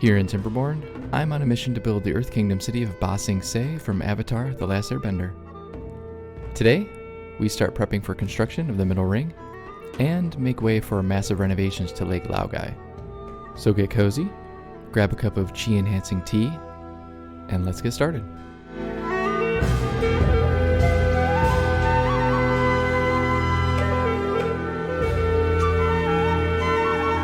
Here in Timberborn, I'm on a mission to build the Earth Kingdom city of Ba Sing Se from Avatar: The Last Airbender. Today, we start prepping for construction of the Middle Ring and make way for massive renovations to Lake Laogai. So get cozy, grab a cup of chi-enhancing tea, and let's get started.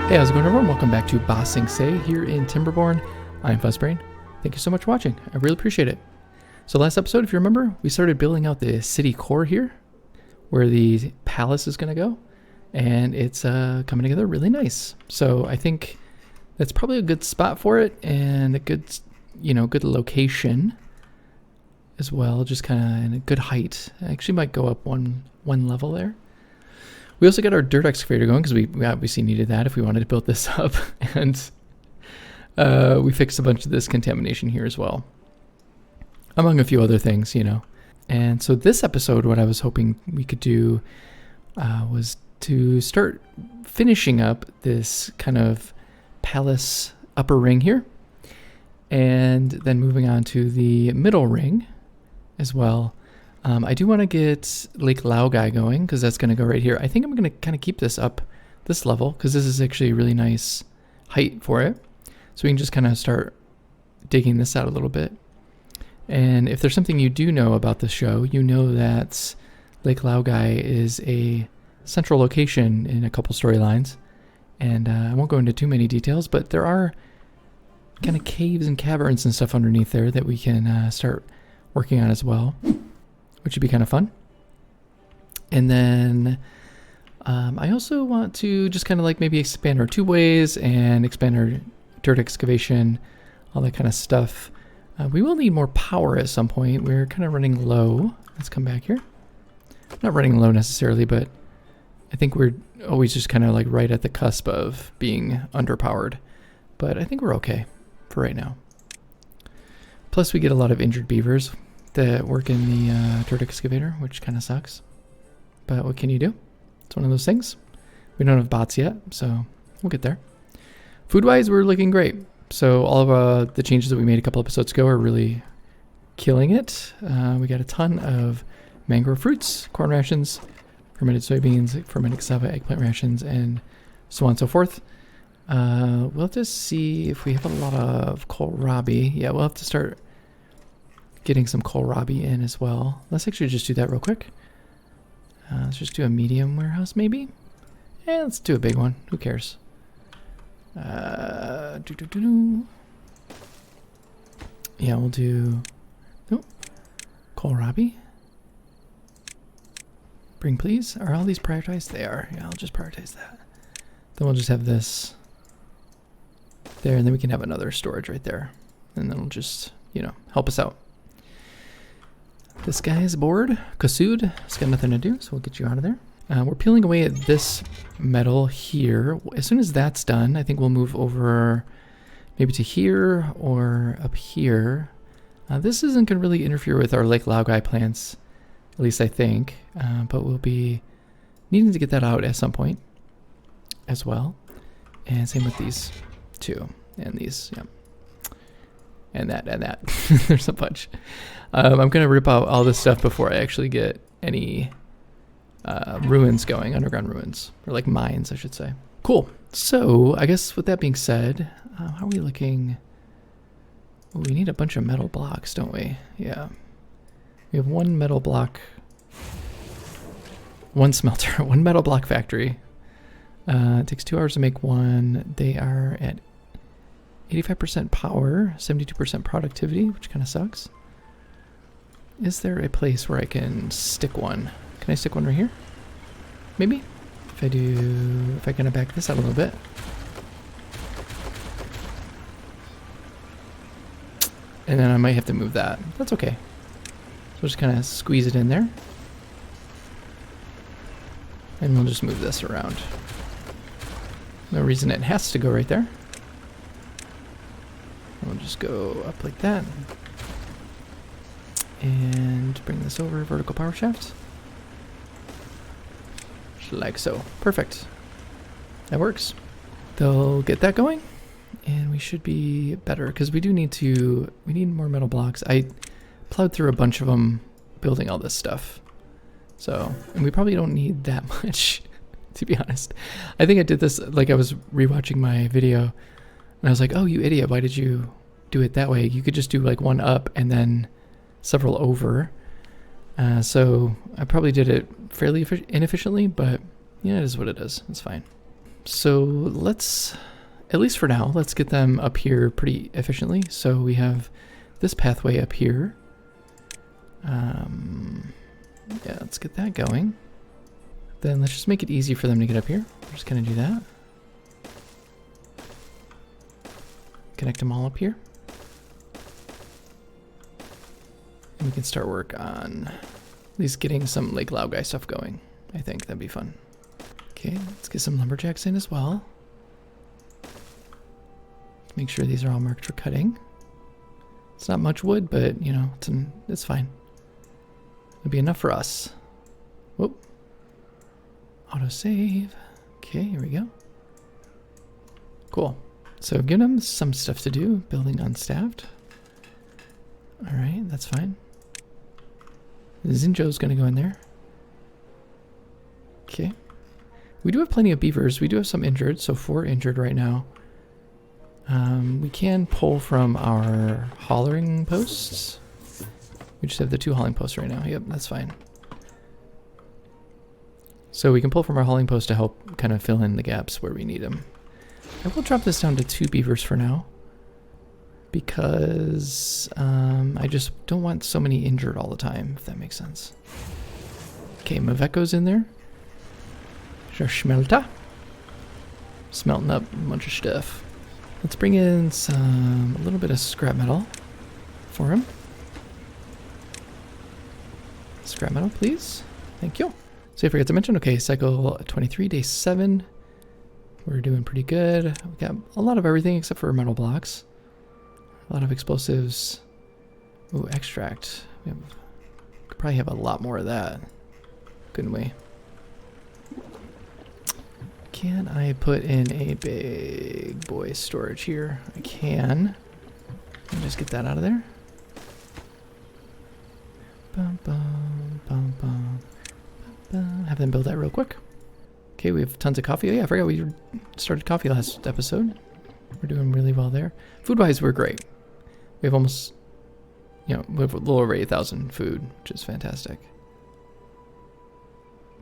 Hey, how's it going, everyone? Welcome back to Ba Sing Se here in Timberborn. I'm Fuzzbrain. Thank you so much for watching. I really appreciate it. So last episode, if you remember, we started building out the city core here, where the palace is going to go, and it's coming together really nice. So I think that's probably a good spot for it, and a good, good location as well. Just kind of in a good height. I actually might go up one level there. We also got our dirt excavator going because we obviously needed that if we wanted to build this up. And we fixed a bunch of this contamination here as well, among a few other things, And so this episode, what I was hoping we could do was to start finishing up this kind of palace upper ring here. And then moving on to the middle ring as well. I do want to get Lake Laogai going because that's going to go right here. I think I'm going to kind of keep this up this level because this is actually a really nice height for it. So we can just kind of start digging this out a little bit. And if there's something you do know about the show, you know that Lake Laogai is a central location in a couple storylines. And I won't go into too many details, but there are kind of caves and caverns and stuff underneath there that we can start working on as well, which would be kind of fun. And then I also want to just kind of like maybe expand our tubeways and expand our dirt excavation, all that kind of stuff. We will need more power at some point. We're kind of running low. Let's come back here. Not running low necessarily, but I think we're always just kind of like right at the cusp of being underpowered. But I think we're okay for right now. Plus we get a lot of injured beavers that work in the dirt excavator, which kind of sucks. But what can you do? It's one of those things. We don't have bots yet, so we'll get there. Food-wise, we're looking great. So all of the changes that we made a couple episodes ago are really killing it. We got a ton of mangrove fruits, corn rations, fermented soybeans, fermented cassava, eggplant rations, and so on and so forth. We'll have to see if we have a lot of kohlrabi. Yeah, we'll have to start getting some kohlrabi in as well. Let's actually just do that real quick. Let's just do a medium warehouse maybe. Yeah, let's do a big one. Who cares? Yeah, we'll do kohlrabi. Bring please. Are all these prioritized? They are. Yeah, I'll just prioritize that. Then we'll just have this there, and then we can have another storage right there. And then it'll just, help us out. This guy is bored. Kasud, he's got nothing to do, so we'll get you out of there. We're peeling away at this metal here. As soon as that's done, I think we'll move over maybe to here or up here. This isn't going to really interfere with our Lake Laogai plants, at least I think. But we'll be needing to get that out at some point as well. And same with these two. And these, yeah. And that. There's a bunch. I'm going to rip out all this stuff before I actually get any ruins going, underground ruins. Or like mines, I should say. Cool. So, I guess with that being said, how are we looking? Oh, we need a bunch of metal blocks, don't we? Yeah. We have one metal block. One smelter. One metal block factory. It takes 2 hours to make one. They are at 85% power, 72% productivity, which kind of sucks. Is there a place where I can stick one? Can I stick one right here? Maybe? If I kind of back this out a little bit. And then I might have to move that. That's okay. So we'll just kind of squeeze it in there. And we'll just move this around. No reason it has to go right there. We'll just go up like that. And bring this over, vertical power shaft. Like so. Perfect. That works. They'll get that going. And we should be better because we need more metal blocks. I plowed through a bunch of them building all this stuff. So, and we probably don't need that much, to be honest. I think I did this, like I was rewatching my video and I was like, oh, you idiot, why did you do it that way? You could just do like one up and then several over. So I probably did it fairly inefficiently, but yeah, it is what it is. It's fine. So let's, at least for now, let's get them up here pretty efficiently. So we have this pathway up here. Yeah, let's get that going. Then let's just make it easy for them to get up here. We're just gonna do that. Connect them all up here. And we can start work on at least getting some Lake Laogai stuff going. I think that'd be fun. Okay, let's get some lumberjacks in as well. Make sure these are all marked for cutting. It's not much wood, but you know, it's fine. It'll be enough for us. Whoop. Autosave. Okay, here we go. Cool. So give them some stuff to do. Building unstaffed. Alright, that's fine. Zinjo's gonna go in there. Okay. We do have plenty of beavers. We do have some injured, so 4 injured right now. We can pull from our hollering posts. We just have the 2 hauling posts right now. Yep, that's fine. So we can pull from our hauling post to help kind of fill in the gaps where we need them. I will drop this down to 2 beavers for now. Because I just don't want so many injured all the time, if that makes sense. Okay, Maveko's in there. Schmelta. Smelting up a bunch of stuff. Let's bring in a little bit of scrap metal for him. Scrap metal, please. Thank you. So I forgot to mention, okay, cycle 23, day 7. We're doing pretty good. We got a lot of everything except for metal blocks. A lot of explosives. Ooh, extract. We could probably have a lot more of that, couldn't we? Can I put in a big boy storage here? I can. Let me just get that out of there. Bum, bum, bum, bum, bum. Have them build that real quick. Okay, we have tons of coffee. Oh yeah, I forgot we started coffee last episode. We're doing really well there. Food-wise, we're great. We have almost, we have a little over 8,000 food, which is fantastic.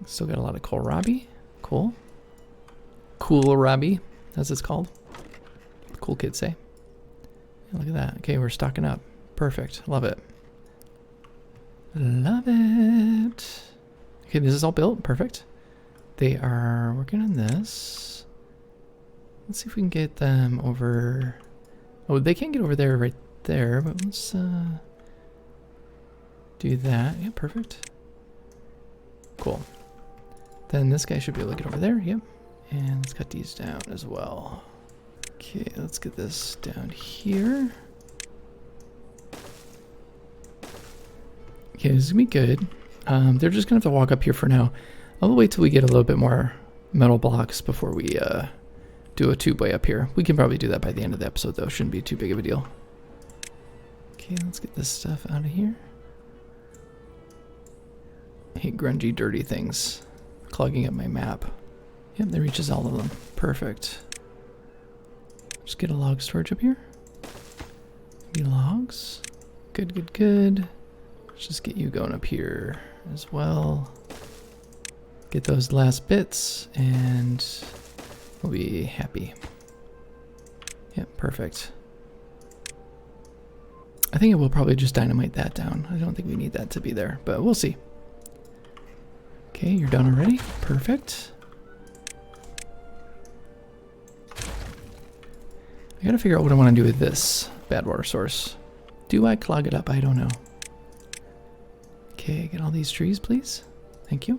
Still got a lot of kohlrabi. Cool. Kohlrabi, as it's called. The cool kids say. Yeah, look at that. Okay, we're stocking up. Perfect. Love it. Love it. Okay, this is all built. Perfect. They are working on this. Let's see if we can get them over. Oh, they can't get over there right there, but let's do that. Yeah, perfect. Cool. Then this guy should be able to get over there. Yep. And let's cut these down as well. Okay, let's get this down here. Okay, this is gonna be good. They're just gonna have to walk up here for now. I'll wait till we get a little bit more metal blocks before we do a tube way up here. We can probably do that by the end of the episode though. Shouldn't be too big of a deal. Okay, let's get this stuff out of here. I hate grungy, dirty things clogging up my map. Yep, that reaches all of them. Perfect. Just get a log storage up here. Maybe logs. Good, good, good. Let's just get you going up here as well. Get those last bits and we'll be happy. Yep, perfect. I think it will probably just dynamite that down. I don't think we need that to be there, but we'll see. Okay, you're done already. Perfect. I gotta figure out what I want to do with this bad water source. Do I clog it up? I don't know. Okay, get all these trees, please. Thank you.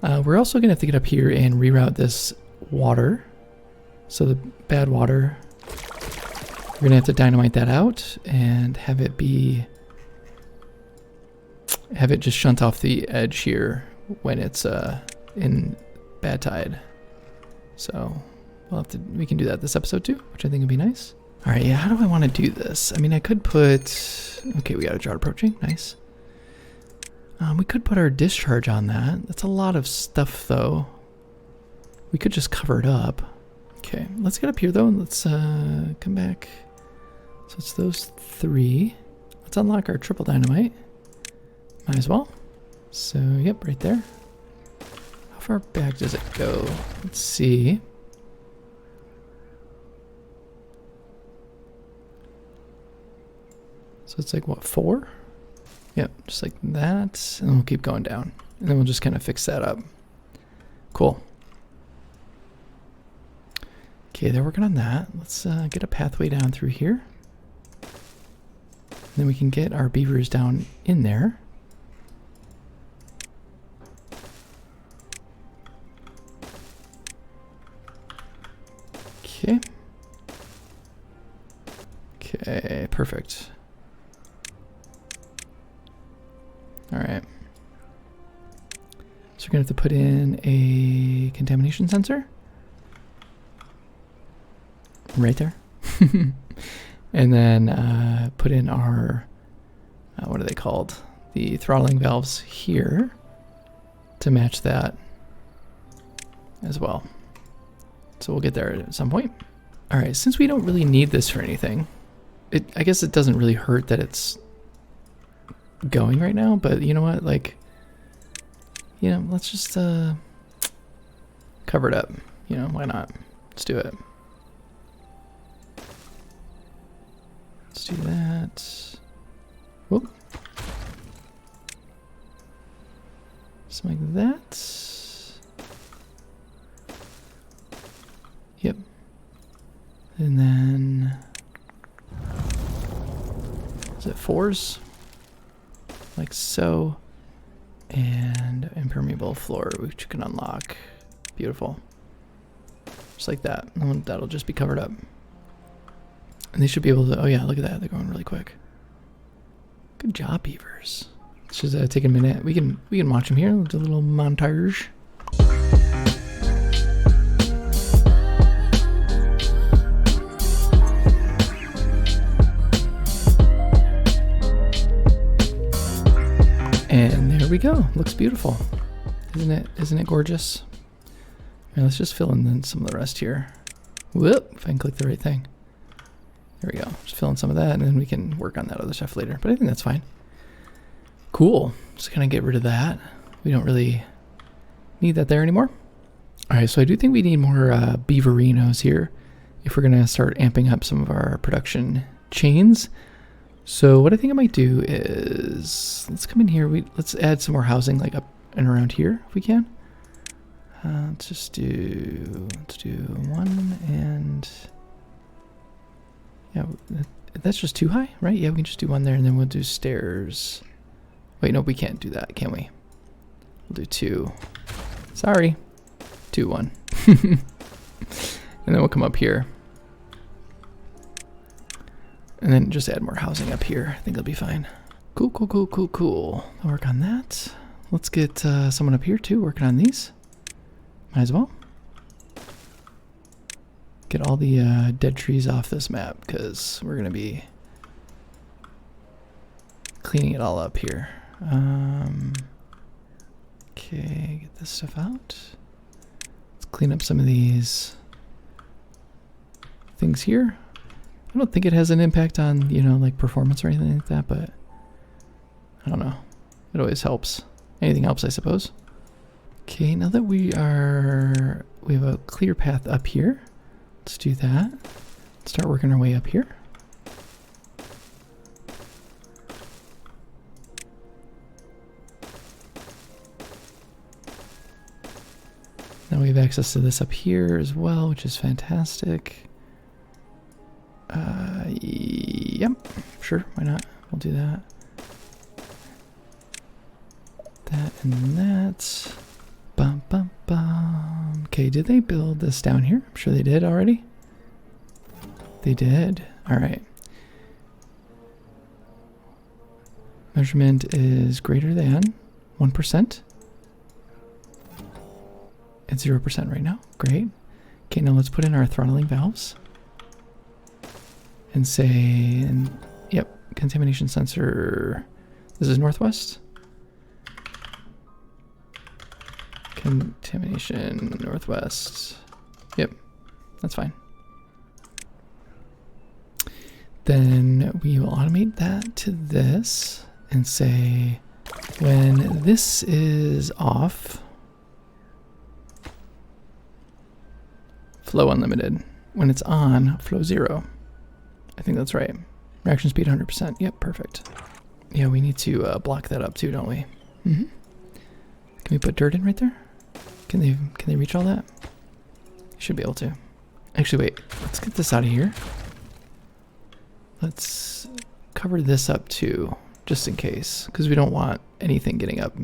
We're also gonna have to get up here and reroute this water. So the bad water, we're gonna have to dynamite that out and have it just shunt off the edge here when it's in bad tide. So we can do that this episode too, which I think would be nice. All right, yeah, how do I want to do this? I mean, I could put, okay, we got a drought approaching, nice. We could put our discharge on that. That's a lot of stuff though. We could just cover it up. Okay, let's get up here though, and let's come back. So it's those 3. Let's unlock our triple dynamite. Might as well. So, yep, right there. How far back does it go? Let's see. So it's like, what, 4? Yep, just like that. And we'll keep going down. And then we'll just kind of fix that up. Cool. Okay, they're working on that. Let's get a pathway down through here. Then we can get our beavers down in there. Okay. Okay, perfect. All right. So we're gonna have to put in a contamination sensor. Right there. And then put in our, what are they called? The throttling valves here to match that as well. So we'll get there at some point. All right, since we don't really need this for anything, I guess it doesn't really hurt that it's going right now, but you know what? Like, you know, let's just cover it up. You know, why not? Let's do it. Let's do that. Whoop. Something like that. Yep. And then, is it 4s? Like so. And impermeable floor, which you can unlock. Beautiful. Just like that. And that'll just be covered up. And they should be able to, oh yeah, look at that. They're going really quick. Good job, beavers. Let's just take a minute. We can watch them here. We'll do a little montage. And there we go. Looks beautiful. Isn't it gorgeous? All right, let's just fill in then some of the rest here. Whoop, if I can click the right thing. There we go. Just fill in some of that, and then we can work on that other stuff later. But I think that's fine. Cool. Just kind of get rid of that. We don't really need that there anymore. All right, so I do think we need more beaverinos here if we're going to start amping up some of our production chains. So what I think I might do is, let's come in here. Let's add some more housing like up and around here if we can. Let's do 1 and... Yeah, that's just too high, right? Yeah, we can just do 1 there, and then we'll do stairs. Wait, no, we can't do that, can we? We'll do 2. Sorry. 2, 1. And then we'll come up here. And then just add more housing up here. I think it'll be fine. Cool, cool, cool, cool, cool. I'll work on that. Let's get someone up here, too, working on these. Might as well. Get all the dead trees off this map, because we're going to be cleaning it all up here. Okay, get this stuff out. Let's clean up some of these things here. I don't think it has an impact on, you know, like performance or anything like that, but I don't know. It always helps. Anything helps, I suppose. Okay, now that we have a clear path up here. Let's do that. Start working our way up here. Now we have access to this up here as well, which is fantastic. Yep, sure, why not? We'll do that. That and that. Bum, bum, bum. Okay, did they build this down here? I'm sure they did already. They did. All right. Measurement is greater than 1%. It's 0% right now. Great. Okay, now let's put in our throttling valves. And say, yep, contamination sensor. This is northwest. Contamination northwest. Yep, that's fine. Then we will automate that to this and say when this is off, flow unlimited. When it's on, flow 0. I think that's right. Reaction speed 100%. Yep, perfect. Yeah, we need to block that up too, don't we? Mm-hmm. Can we put dirt in right there? Can they reach all that? Should be able to. Actually, wait. Let's get this out of here. Let's cover this up too, just in case, because we don't want anything getting up.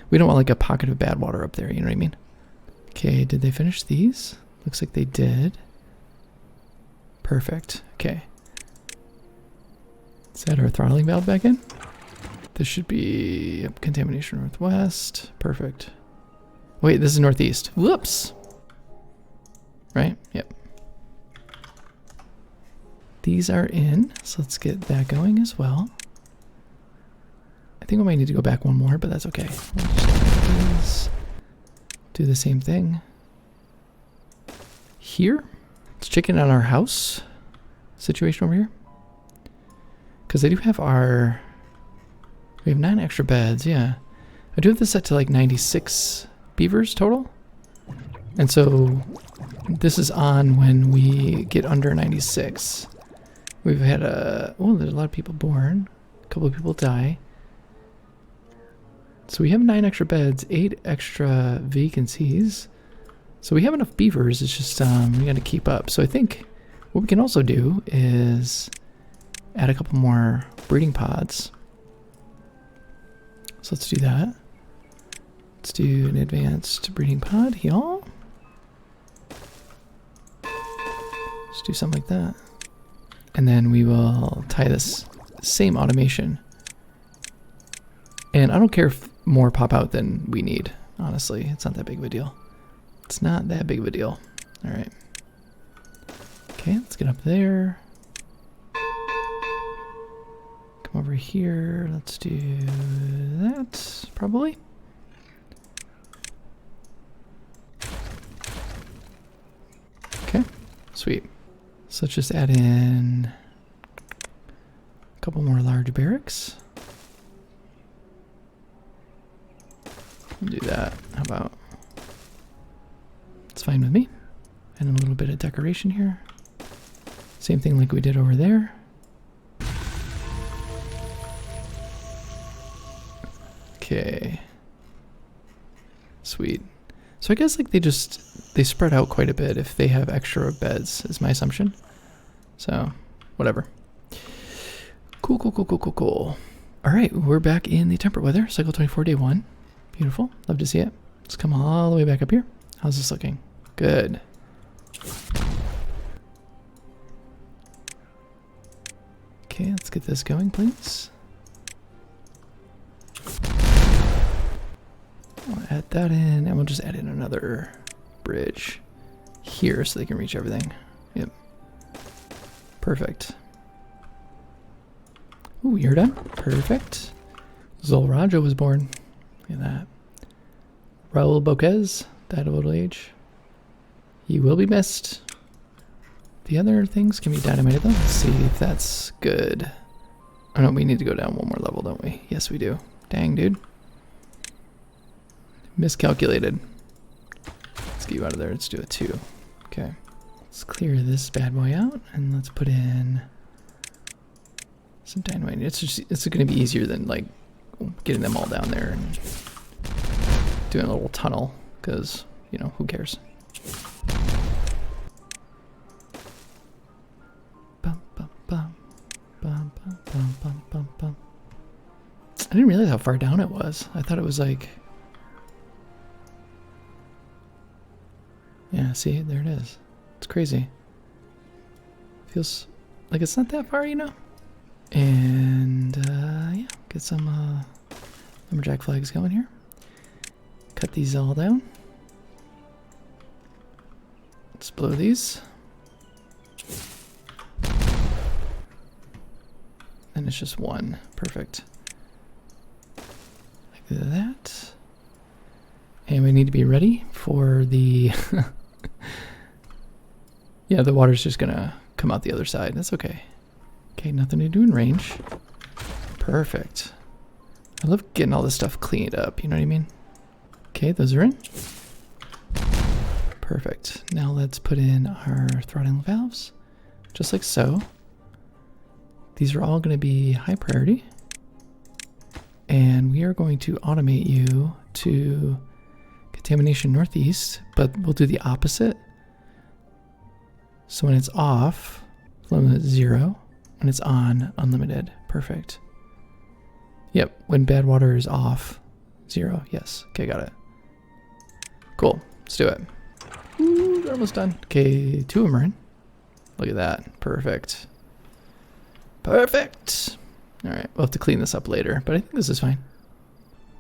We don't want like a pocket of bad water up there, you know what I mean? Okay, did they finish these? Looks like they did. Perfect. Okay. Let's add our throttling valve back in. This should be contamination northwest. Perfect. Wait, this is northeast. Whoops. Right? Yep. These are in, so let's get that going as well. I think we might need to go back one more, but that's okay. We'll just do the same thing. Here, let's check in on our house situation over here. Because I do have we have 9 extra beds, yeah. I do have this set to like 96 beavers total. And so this is on when we get under 96. We've had there's a lot of people born. A couple of people die. So we have 9 extra beds, 8 extra vacancies. So we have enough beavers, it's just we gotta keep up. So I think what we can also do is add a couple more breeding pods. So let's do that. Let's do an advanced breeding pod, y'all. Let's do something like that. And then we will tie this same automation. And I don't care if more pop out than we need, honestly. It's not that big of a deal. It's not that big of a deal. All right. Okay, let's get up there. Come over here. Let's do that, probably. Okay, sweet. So let's just add in a couple more large barracks. We'll do that. How about? It's fine with me. And a little bit of decoration here. Same thing like we did over there. Okay. Sweet. So I guess like they spread out quite a bit if they have extra beds is my assumption. So whatever. Cool. All right, we're back in the temperate weather, cycle 24, day 1. Beautiful, love to see it. Let's come all the way back up here. How's this looking? Good. Okay, let's get this going, please. I'll add that in, and we'll just add in another bridge here so they can reach everything. Yep. Perfect. Ooh, you're done. Perfect. Zolraja was born. Look at that. Raul Boquez died of old age. He will be missed. The other things can be dynamited though. Let's see if that's good. Oh no, we need to go down one more level, don't we? Yes, we do. Dang, dude. Miscalculated. Let's get you out of there. Let's do a 2. Okay. Let's clear this bad boy out and let's put in some dynamite. It's going to be easier than like getting them all down there and doing a little tunnel because, you know, who cares? I didn't realize how far down it was. I thought it was like... Yeah, see, there it is. It's crazy. Feels like it's not that far, you know? And, yeah, get some lumberjack flags going here. Cut these all down. Let's couple of these. And it's just one. Perfect. Like that. And we need to be ready for the... Yeah, the water's just gonna come out the other side. That's okay. Okay, nothing to do in range. Perfect. I love getting all this stuff cleaned up, you know what I mean? Okay, those are in. Perfect. Now let's put in our throttling valves, just like so. These are all going to be high priority. And we are going to automate you to contamination northeast, but we'll do the opposite. So when it's off, limit 0. When it's on, unlimited. Perfect. Yep, when bad water is off, 0. Yes. Okay, got it. Cool. Let's do it. Ooh, we're almost done. Okay, 2 of them are in. Look at that. Perfect. Perfect. All right, we'll have to clean this up later, but I think this is fine.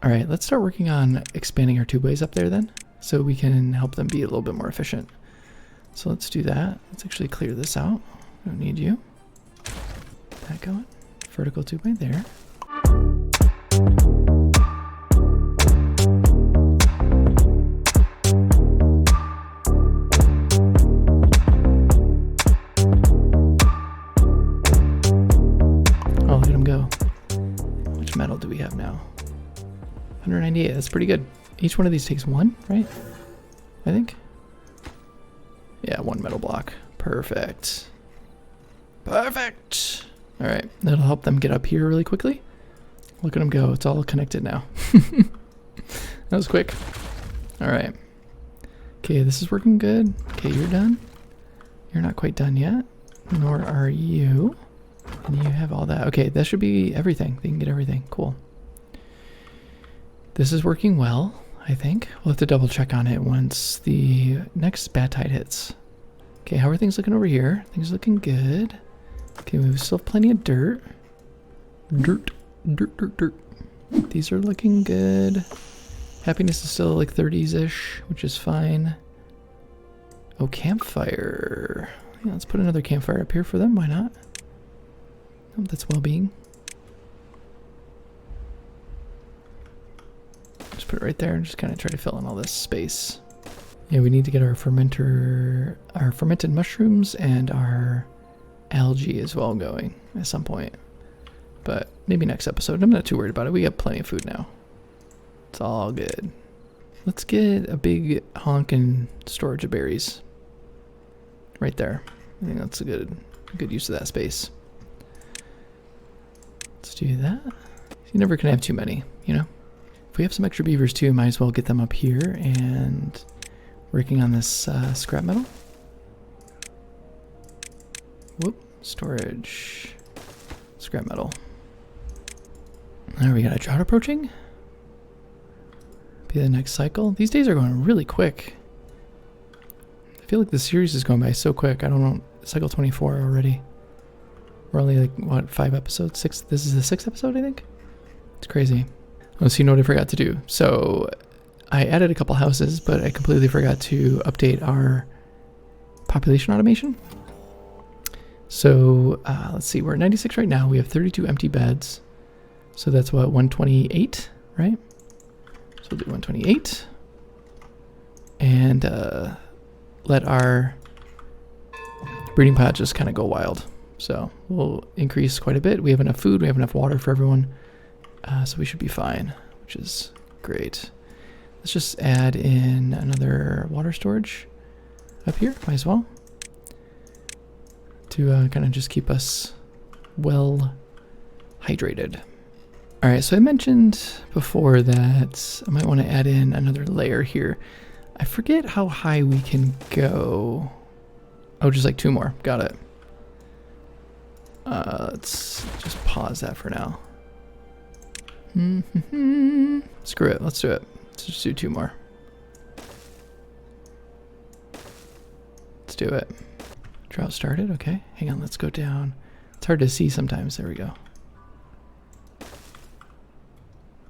All right, let's start working on expanding our tubeways up there then, so we can help them be a little bit more efficient. So let's do that. Let's actually clear this out. Don't need you. That going. Vertical tubeway there. Oh, look at him go. How much metal do we have now? 198. That's pretty good. Each one of these takes 1, right? I think. Yeah, 1 metal block. Perfect. Perfect. All right, that'll help them get up here really quickly. Look at them go. It's all connected now. That was quick. All right. Okay, this is working good. Okay, you're done. You're not quite done yet. Nor are you. And you have all that. Okay, that should be everything. They can get everything. Cool. This is working well, I think. We'll have to double check on it once the next bad tide hits. Okay, how are things looking over here? Things looking good. Okay, we still have plenty of dirt. Dirt. These are looking good. Happiness is still like 30s-ish, which is fine. Oh, campfire. Yeah, let's put another campfire up here for them. Why not? Oh, that's well-being. Just put it right there and just kind of try to fill in all this space. Yeah, we need to get our fermenter, our fermented mushrooms and our algae as well going at some point. But maybe next episode. I'm not too worried about it. We got plenty of food now. It's all good. Let's get a big honkin' storage of berries. Right there. I think that's a good use of that space. Let's do that. You never can have too many, you know? If we have some extra beavers too, might as well get them up here and working on this scrap metal. Whoop, storage, scrap metal. There we got a drought approaching. Be the next cycle. These days are going really quick. I feel like the series is going by so quick. I don't know, cycle 24 already. We're only like, what, 5 episodes? 6? This is the 6th episode, I think? It's crazy. Oh, so you know what I forgot to do. So I added a couple houses, but I completely forgot to update our population automation. So let's see, we're at 96 right now. We have 32 empty beds. So that's what, 128, right? So we'll do 128. And let our breeding pot just kind of go wild. So we'll increase quite a bit. We have enough food, we have enough water for everyone. So we should be fine, which is great. Let's just add in another water storage up here, might as well. To kind of just keep us well hydrated. All right, so I mentioned before that I might want to add in another layer here. I forget how high we can go. Oh, just like 2 more. Got it. Let's just pause that for now. Screw it. Let's do it. Let's just do 2 more. Let's do it. Drought started. Okay. Hang on. Let's go down. It's hard to see sometimes. There we go.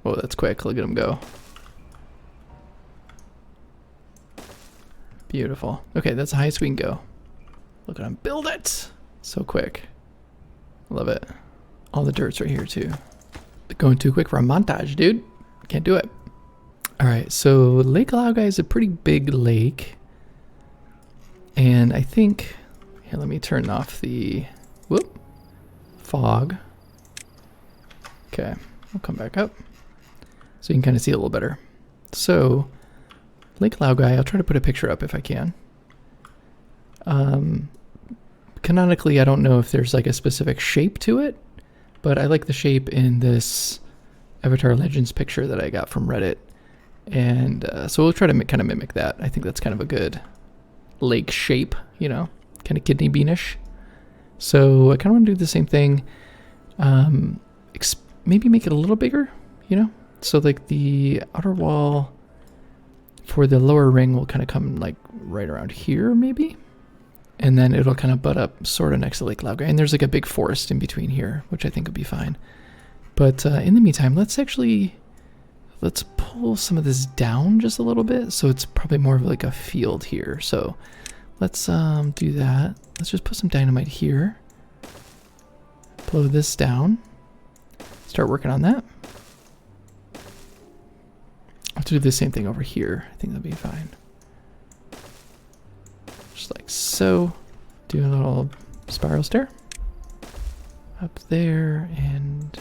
Oh, that's quick. Look at him go. Beautiful. Okay, that's the highest we can go. Look at him build it. So quick. Love it. All the dirt's right here too. Going too quick for a montage, dude. Can't do it. All right, so Lake Laogai is a pretty big lake. And I think, here, let me turn off the, fog. Okay, I'll come back up so you can kind of see it a little better. So, Lake Laogai, I'll try to put a picture up if I can. Canonically, I don't know if there's like a specific shape to it, but I like the shape in this Avatar Legends picture that I got from Reddit. And so we'll try to kind of mimic that. I think that's kind of a good lake shape, you know, kind of kidney beanish. So I kind of want to do the same thing. Maybe make it a little bigger, you know? So like the outer wall for the lower ring will kind of come like right around here maybe. And then it'll kind of butt up sort of next to Lake Laogai. And there's like a big forest in between here, which I think would be fine. But in the meantime, let's pull some of this down just a little bit. So it's probably more of like a field here. So let's do that. Let's just put some dynamite here. Blow this down. Start working on that. I'll have to do the same thing over here. I think that'll be fine. Just like so. Do a little spiral stair. Up there and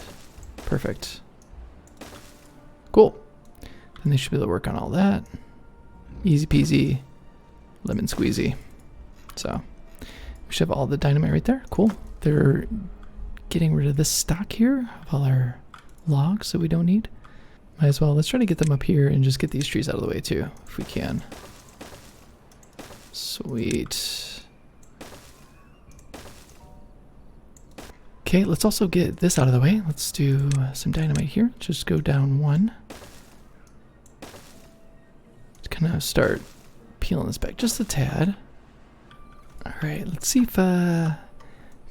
perfect. Cool. And they should be able to work on all that. Easy peasy, lemon squeezy. So we should have all the dynamite right there. Cool. They're getting rid of this stock here of all our logs that we don't need. Might as well. Let's try to get them up here and just get these trees out of the way too, if we can. Sweet. Okay, let's also get this out of the way. Let's do some dynamite here. Just go down one. Let's kind of start peeling this back just a tad. All right, let's see if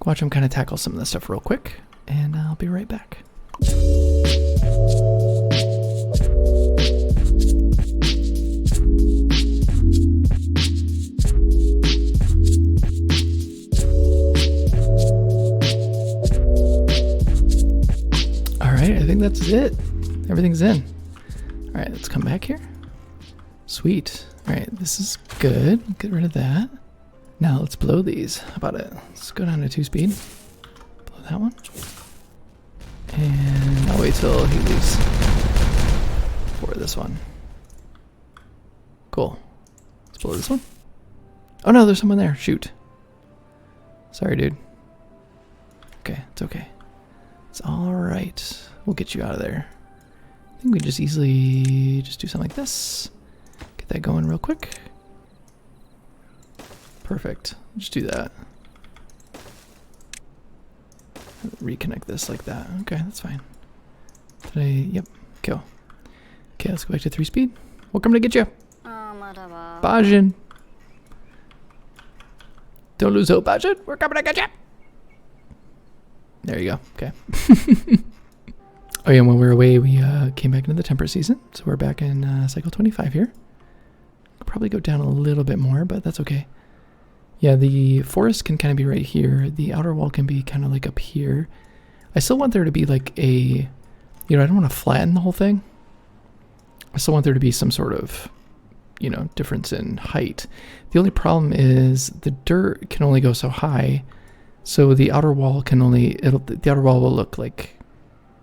watch them kind of tackle some of this stuff real quick, and I'll be right back. Alright, I think that's it. Everything's in. Alright, let's come back here. Sweet. Alright, this is good. Get rid of that. Now let's blow these. How about it? Let's go down to 2-speed. Blow that one. And I'll wait till he leaves for this one. Cool. Let's blow this one. Oh no, there's someone there. Shoot. Sorry, dude. Okay, it's okay. It's alright. We'll get you out of there. I think we just easily just do something like this. Get that going real quick. Perfect. Just do that. Reconnect this like that. Okay, that's fine. Yep, go. Okay, let's go back to 3-speed. We're coming to get you. Bajin. Don't lose hope, Bajin. We're coming to get you. There you go. Okay. Oh yeah, when we were away, we came back into the temperate season. So we're back in cycle 25 here. Could probably go down a little bit more, but that's okay. Yeah, the forest can kind of be right here. The outer wall can be kind of like up here. I still want there to be like a, you know, I don't want to flatten the whole thing. I still want there to be some sort of, you know, difference in height. The only problem is the dirt can only go so high. So the outer wall can only, the outer wall will look like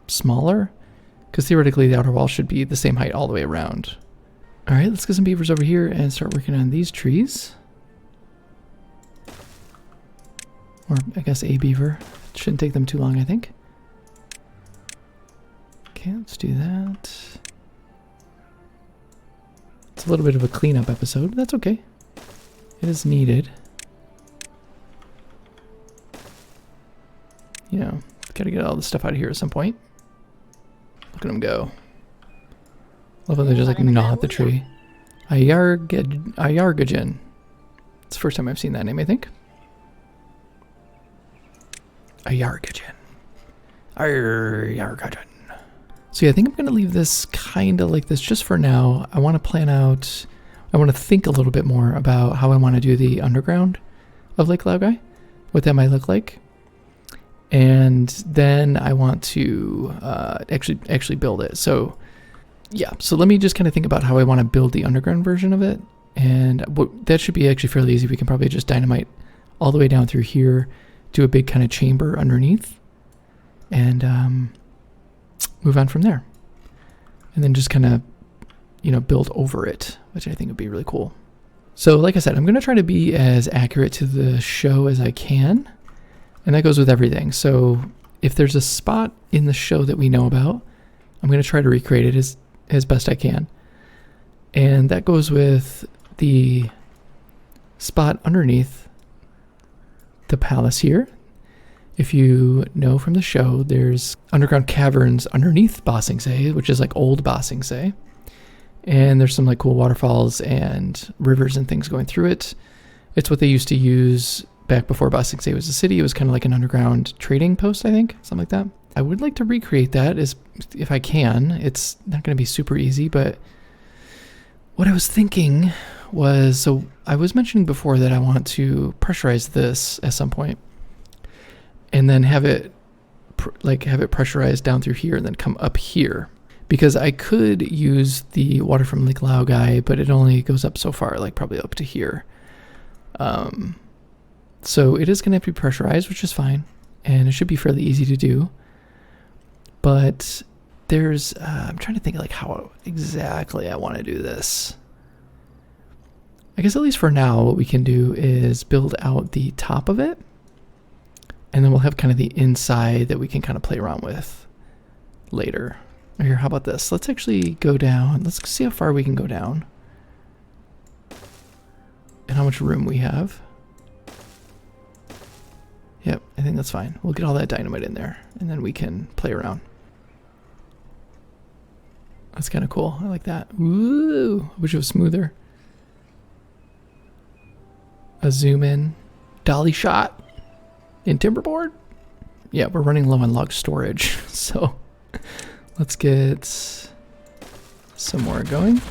smaller. Because theoretically the outer wall should be the same height all the way around. All right, let's get some beavers over here and start working on these trees. Or I guess a beaver. It shouldn't take them too long, I think. Okay, let's do that. It's a little bit of a cleanup episode. That's okay. It is needed. You know, gotta get all this stuff out of here at some point. Look at them go. Love how they just like gnaw at the tree. Ayargajin. It's the first time I've seen that name, I think. Ayargajin. Ayargajin. So yeah, I think I'm going to leave this kind of like this just for now. I want to plan out I want to think a little bit more about how I want to do the underground of Lake Laogai, what that might look like. And then I want to actually build it. So yeah, so let me just kind of think about how I want to build the underground version of it. And that should be actually fairly easy. We can probably just dynamite all the way down through here, do a big kind of chamber underneath, and move on from there. And then just kind of, build over it, which I think would be really cool. So like I said, I'm going to try to be as accurate to the show as I can. And that goes with everything. So if there's a spot in the show that we know about, I'm going to try to recreate it as best I can. And that goes with the spot underneath the palace here. If you know from the show, there's underground caverns underneath Ba Sing Se, which is like old Ba Sing Se. And there's some like cool waterfalls and rivers and things going through it. It's what they used to use back before Ba Sing Se was a city. It was kind of like an underground trading post, I think, something like that. I would like to recreate that if I can. It's not going to be super easy, but what I was thinking was, so I was mentioning before that I want to pressurize this at some point and then have it pressurized down through here and then come up here. Because I could use the water from Lake Laogai, but it only goes up so far, like probably up to here. So it is going to have to be pressurized, which is fine. And it should be fairly easy to do. But there's, I'm trying to think like how exactly I want to do this. I guess at least for now, what we can do is build out the top of it. And then we'll have kind of the inside that we can kind of play around with later. Here, how about this? Let's actually go down. Let's see how far we can go down. And how much room we have. Yep, I think that's fine. We'll get all that dynamite in there. And then we can play around. That's kind of cool. I like that. Woo! I wish it was smoother. A zoom in. Dolly shot. In Timberborn. Yeah, we're running low on log storage. So let's get some more going.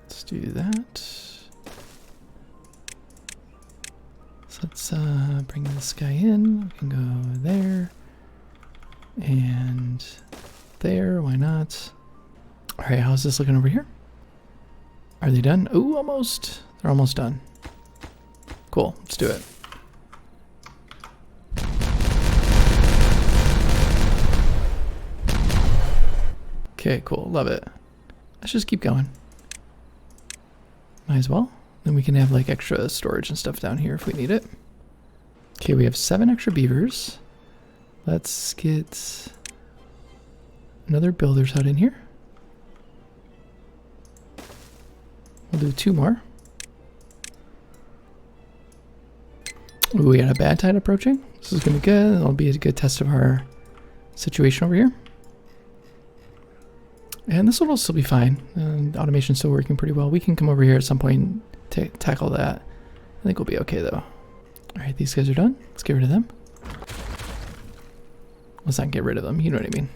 Let's do that. So let's bring this guy in. We can go there and there. Why not? All right, how's this looking over here? Are they done? Ooh, almost. They're almost done. Cool. Let's do it. Okay, cool. Love it. Let's just keep going. Might as well. Then we can have like extra storage and stuff down here if we need it. Okay, we have 7 extra beavers. Let's get another builder's hut in here. We'll do 2 more. Ooh, we got a bad tide approaching. This is gonna be good. That'll be a good test of our situation over here. And this will also be fine. Automation's still working pretty well. We can come over here at some point and tackle that. I think we'll be okay though. Alright, these guys are done. Let's get rid of them. Let's not get rid of them, you know what I mean.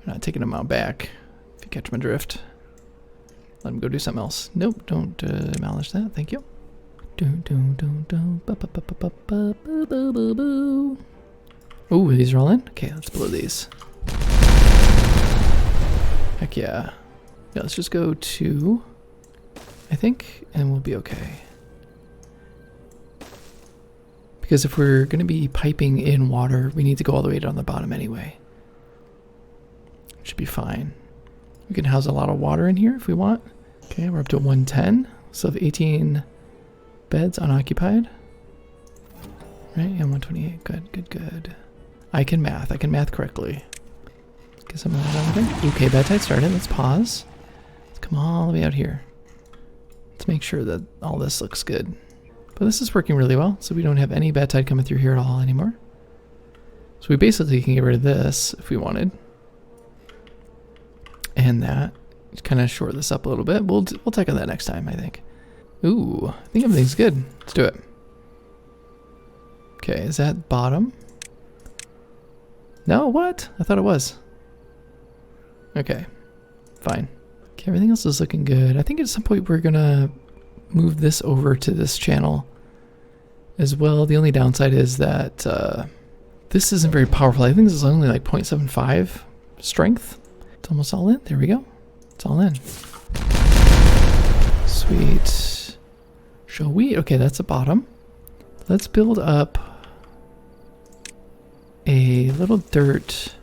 I'm not taking them out back, if you catch my drift. Let them go do something else. Nope, don't demolish that, thank you. Ooh, these are all in? Okay, let's blow these. Heck yeah. Yeah, let's just go 2, I think, and we'll be okay. Because if we're going to be piping in water, we need to go all the way down the bottom anyway. Should be fine. We can house a lot of water in here if we want. Okay, we're up to 110. So have 18 beds unoccupied. Right, and 128. Good, good, good. I can math correctly. Get some of that over there. Okay, bad tide started. Let's pause. Let's come all the way out here. Let's make sure that all this looks good. But this is working really well, so we don't have any bad tide coming through here at all anymore. So we basically can get rid of this if we wanted. And that. Just kind of short this up a little bit. We'll tackle that next time, I think. Ooh, I think everything's good. Let's do it. Okay, is that bottom? No, what? I thought it was. Okay, fine. Okay, everything else is looking good. I think at some point we're gonna move this over to this channel as well. The only downside is that this isn't very powerful. I think this is only like 0.75 strength. It's almost all in. There we go. It's all in. Sweet. Shall we? Okay, that's the bottom. Let's build up a little dirt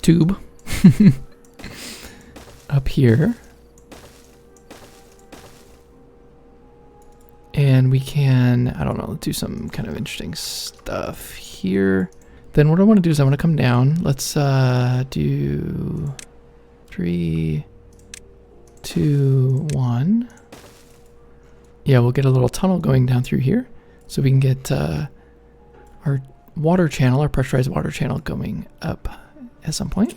tube up here. And we can, I don't know, do some kind of interesting stuff here. Then what I want to do is I want to come down. Let's do 3, 2, 1. Yeah, we'll get a little tunnel going down through here so we can get our water channel, our pressurized water channel going up at some point.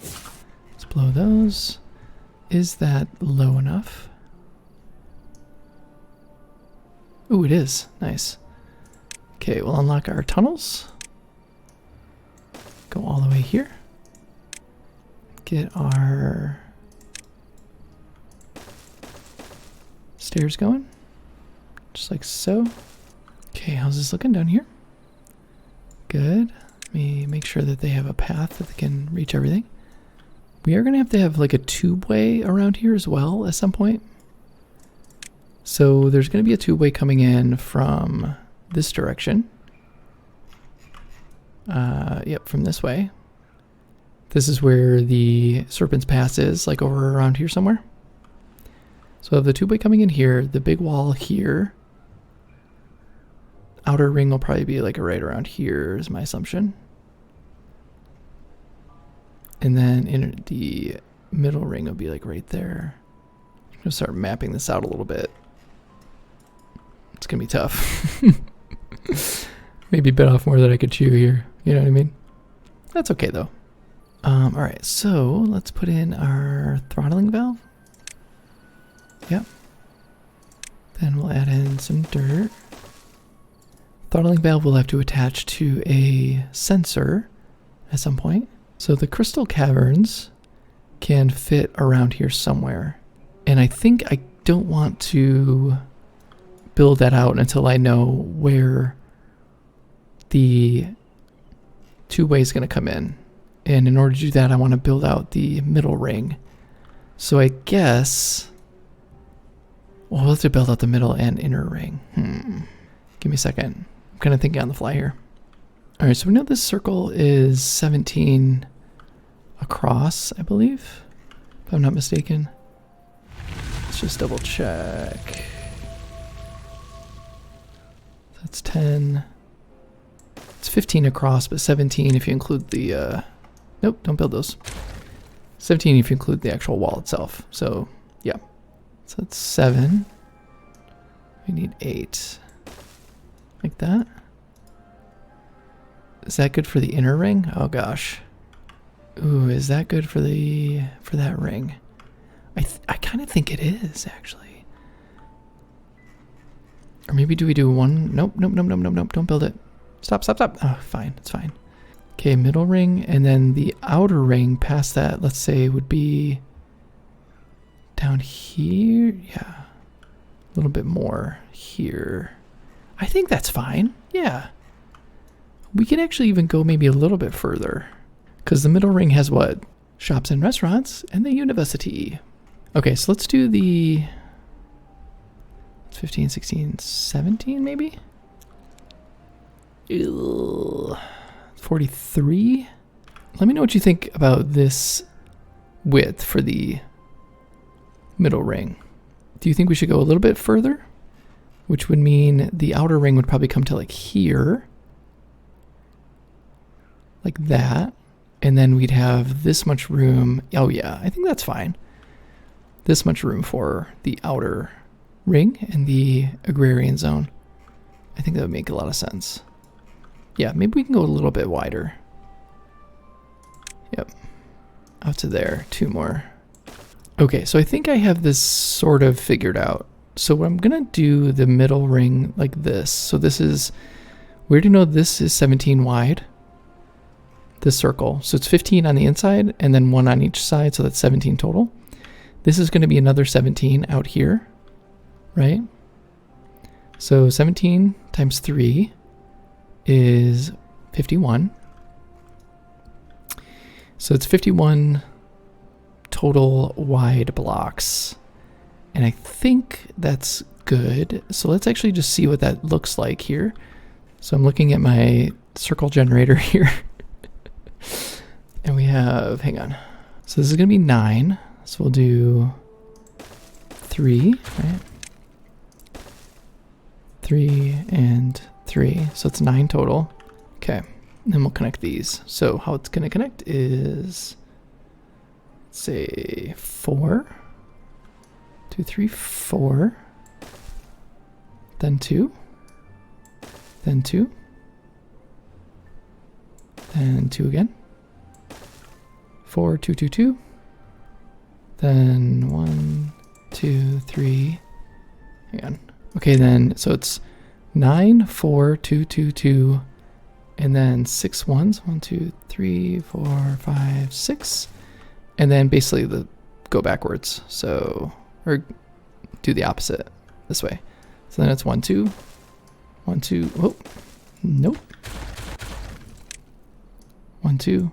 Let's blow those. Is that low enough? Ooh, it is. Nice. Okay, we'll unlock our tunnels. Go all the way here. Get our stairs going. Just like so. Okay, how's this looking down here? Good. Let me make sure that they have a path that they can reach everything. We are going to have like a tubeway around here as well at some point. So there's going to be a tubeway coming in from this direction. Yep, from this way. This is where the Serpent's Pass is, like over around here somewhere. So I have the tubeway coming in here, the big wall here. Outer ring will probably be like right around here is my assumption. And then in the middle ring will be like right there. I'm going to start mapping this out a little bit. It's going to be tough. Maybe bit off more than I could chew here. You know what I mean? That's okay though. All right, so let's put in our throttling valve. Yep. Then we'll add in some dirt. Throttling valve will have to attach to a sensor at some point. So the crystal caverns can fit around here somewhere. And I think I don't want to build that out until I know where the tubeway is going to come in. And in order to do that, I want to build out the middle ring. So I guess we'll have to build out the middle and inner ring. Give me a second. I'm kind of thinking on the fly here. All right, so we know this circle is 17 across, I believe, if I'm not mistaken. Let's just double check. That's 10. It's 15 across, but 17 if you include the, nope, don't build those. 17 if you include the actual wall itself. So, yeah. So that's 7. We need 8. Like that. Is that good for the inner ring? Oh gosh. Ooh, is that good for that ring? I kind of think it is actually. Or maybe do we do one? Nope, nope, nope, nope, nope, nope. Don't build it. Stop, stop, stop. Oh, fine. It's fine. Okay, middle ring, and then the outer ring past that, let's say, would be down here. Yeah. A little bit more here. I think that's fine. Yeah. We can actually even go maybe a little bit further. Because the middle ring has what? Shops and restaurants and the university. Okay, so let's do the 15, 16, 17 maybe? Ew. 43? Let me know what you think about this width for the middle ring. Do you think we should go a little bit further? Which would mean the outer ring would probably come to like here. Like that. And then we'd have this much room. Oh yeah, I think that's fine. This much room for the outer ring and the agrarian zone. I think that would make a lot of sense. Yeah, maybe we can go a little bit wider. Yep. Out to there. 2 more. Okay, so I think I have this sort of figured out. So I'm going to do the middle ring like this. So this is, we already know this is 17 wide. this circle. So it's 15 on the inside and then 1 on each side, so that's 17 total. This is going to be another 17 out here, right? So 17 times 3 is 51. So it's 51 total wide blocks. And I think that's good. So let's actually just see what that looks like here. So I'm looking at my circle generator here. And we have, hang on. So this is going to be 9. So we'll do 3, right? 3 and 3. So it's 9 total. Okay. And then we'll connect these. So how it's going to connect is, say, 4. 2, 3, 4. Then 2. Then 2. Then 2 again. 4, 2, 2, 2. Then 1, 2, 3. Hang on. Okay, then, so it's 9, 4, 2, 2, 2, and then 6 ones. 1, 2, 3, 4, 5, 6. And then basically go backwards. So, or do the opposite this way. So then it's 1, 2, 1, 2. Oh, nope. 1, 2,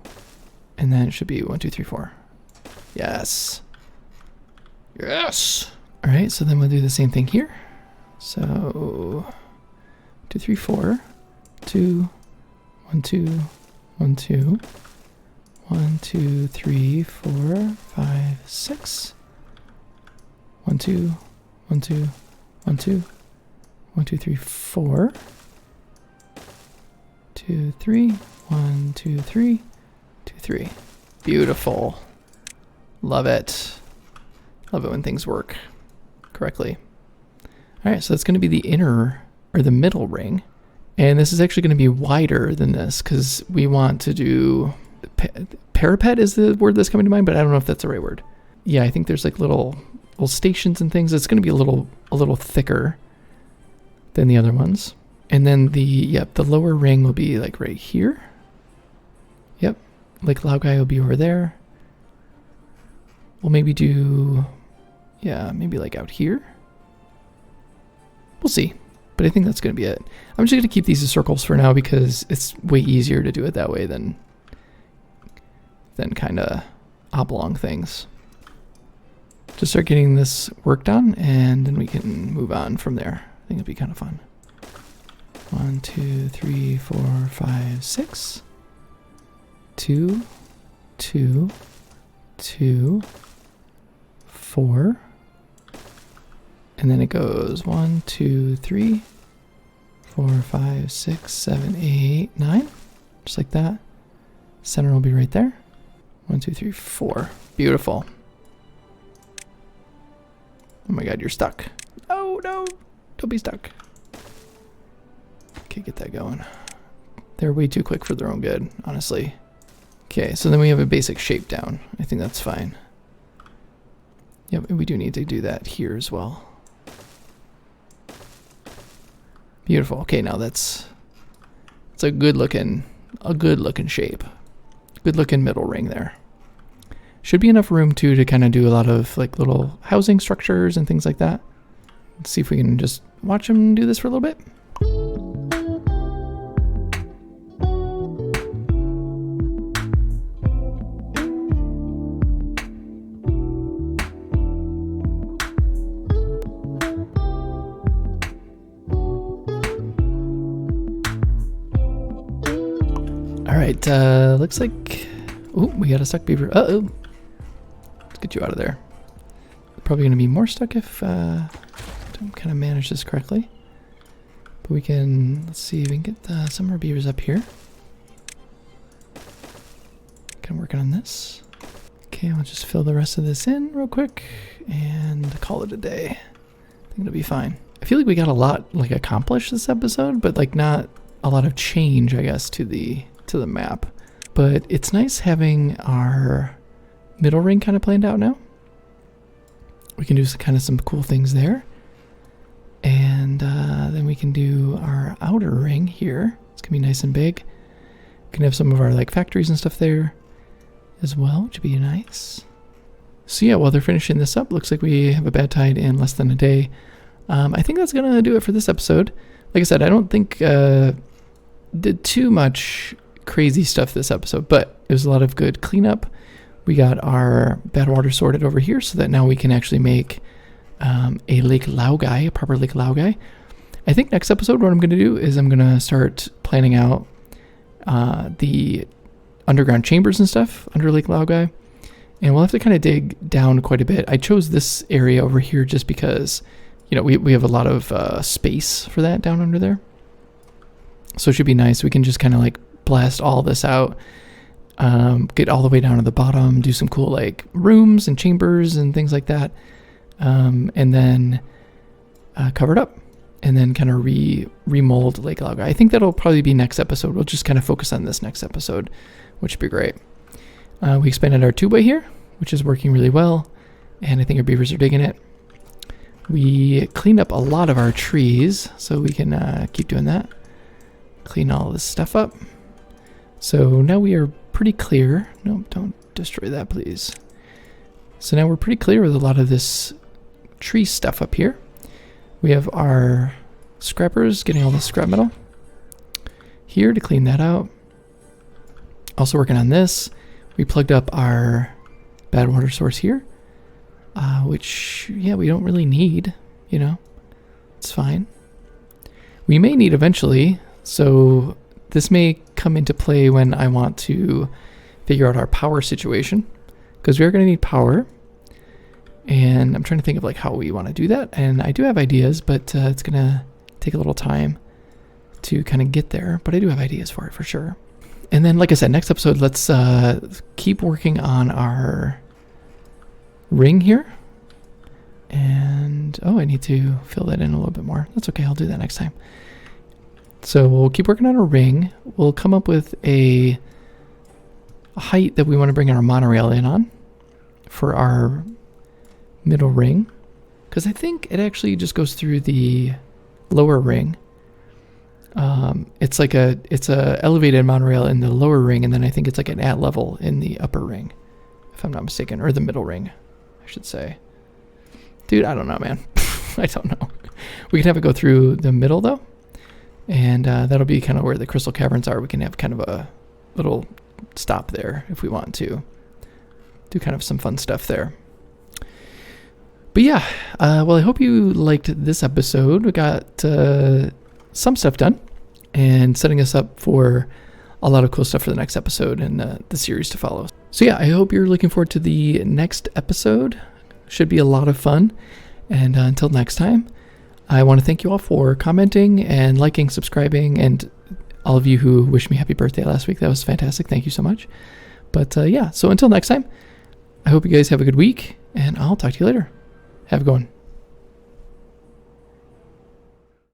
and then it should be 1, 2, 3, 4. Yes. Yes. All right, so then we'll do the same thing here. So 2, 3, 4, 2, 1, 2, 1, 2, 1, 2, 3, 4, 5, 6. 1, 2, 1, 2, 1, 2, 1, 2, 3, 4. 2, 3, 1, 2, 3, 2, 3. Beautiful. Love it. Love it when things work correctly. All right, so that's going to be the inner or the middle ring. And this is actually going to be wider than this because we want to do parapet is the word that's coming to mind, but I don't know if that's the right word. Yeah, I think there's like little stations and things. It's going to be a little thicker than the other ones. And then the lower ring will be like right here. Yep. Lake Laogai will be over there. We'll maybe do, maybe like out here. We'll see. But I think that's going to be it. I'm just going to keep these as circles for now because it's way easier to do it that way than kind of oblong things. Just start getting this work done and then we can move on from there. I think it'll be kind of fun. 1, 2, 3, 4, 5, 6. 2, 2, 2, 4. And then it goes 1, 2, 3, 4, 5, 6, 7, 8, 9. Just like that. Center will be right there. 1, 2, 3, 4. Beautiful. Oh my god, you're stuck. Oh no, don't be stuck. Okay, get that going. They're way too quick for their own good, honestly. Okay, so then we have a basic shape down. I think that's fine. Yep, and we do need to do that here as well. Beautiful. Okay, now it's a good looking shape. Good looking middle ring there. Should be enough room too to kind of do a lot of like little housing structures and things like that. Let's see if we can just watch them do this for a little bit. All right, looks like, oh, we got a stuck beaver. Uh-oh. Let's get you out of there. Probably gonna be more stuck if don't kind of manage this correctly. But we can, let's see if we can get some more beavers up here. Kind of working on this. Okay, I'll just fill the rest of this in real quick and call it a day. I think it'll be fine. I feel like we got a lot like accomplished this episode, but like not a lot of change, I guess, to the map. But it's nice having our middle ring kind of planned out now. We can do some cool things there. And then we can do our outer ring here. It's gonna be nice and big. can have some of our like factories and stuff there as well, which would be nice. So yeah, while they're finishing this up, looks like we have a bad tide in less than a day. I think that's gonna do it for this episode. Like I said, I don't think did too much crazy stuff this episode, but it was a lot of good cleanup. We got our bad water sorted over here so that now we can actually make a Lake Laogai, a proper Lake Laogai. I think next episode what I'm going to do is I'm going to start planning out the underground chambers and stuff under Lake Laogai. And we'll have to kind of dig down quite a bit. I chose this area over here just because, you know, we have a lot of space for that down under there. So it should be nice. We can just kind of like blast all this out, get all the way down to the bottom, do some cool like rooms and chambers and things like that. And then cover it up and then kind of remold Lake Laogai. I think that'll probably be next episode. We'll just kind of focus on this next episode, which would be great. We expanded our tubeway here, which is working really well. And I think our beavers are digging it. We cleaned up a lot of our trees, so we can keep doing that. Clean all this stuff up. So now we are pretty clear. No, don't destroy that, please. So now we're pretty clear with a lot of this tree stuff up here. We have our scrappers getting all the scrap metal here to clean that out. Also working on this. We plugged up our bad water source here, which, yeah, we don't really need, you know. It's fine. We may need eventually, so this may come into play when I want to figure out our power situation, because we are going to need power. And I'm trying to think of like how we want to do that. And I do have ideas, but it's going to take a little time to kind of get there. But I do have ideas for it for sure. And then, like I said, next episode, let's keep working on our ring here. And, oh, I need to fill that in a little bit more. That's okay. I'll do that next time. So we'll keep working on a ring. We'll come up with a height that we want to bring our monorail in on for our middle ring, because I think it actually just goes through the lower ring. It's a elevated monorail in the lower ring, and then I think it's like an at level in the upper ring, if I'm not mistaken, or the middle ring, I should say. Dude, I don't know, man. I don't know. We can have it go through the middle though, and that'll be kind of where the crystal caverns are. We can have kind of a little stop there if we want to do kind of some fun stuff there. But yeah, well, I hope you liked this episode. We got some stuff done and setting us up for a lot of cool stuff for the next episode and the series to follow. So yeah, I hope you're looking forward to the next episode. Should be a lot of fun. And until next time, I want to thank you all for commenting and liking, subscribing, and all of you who wished me happy birthday last week. That was fantastic. Thank you so much. But yeah, so until next time, I hope you guys have a good week, and I'll talk to you later. Have a good one.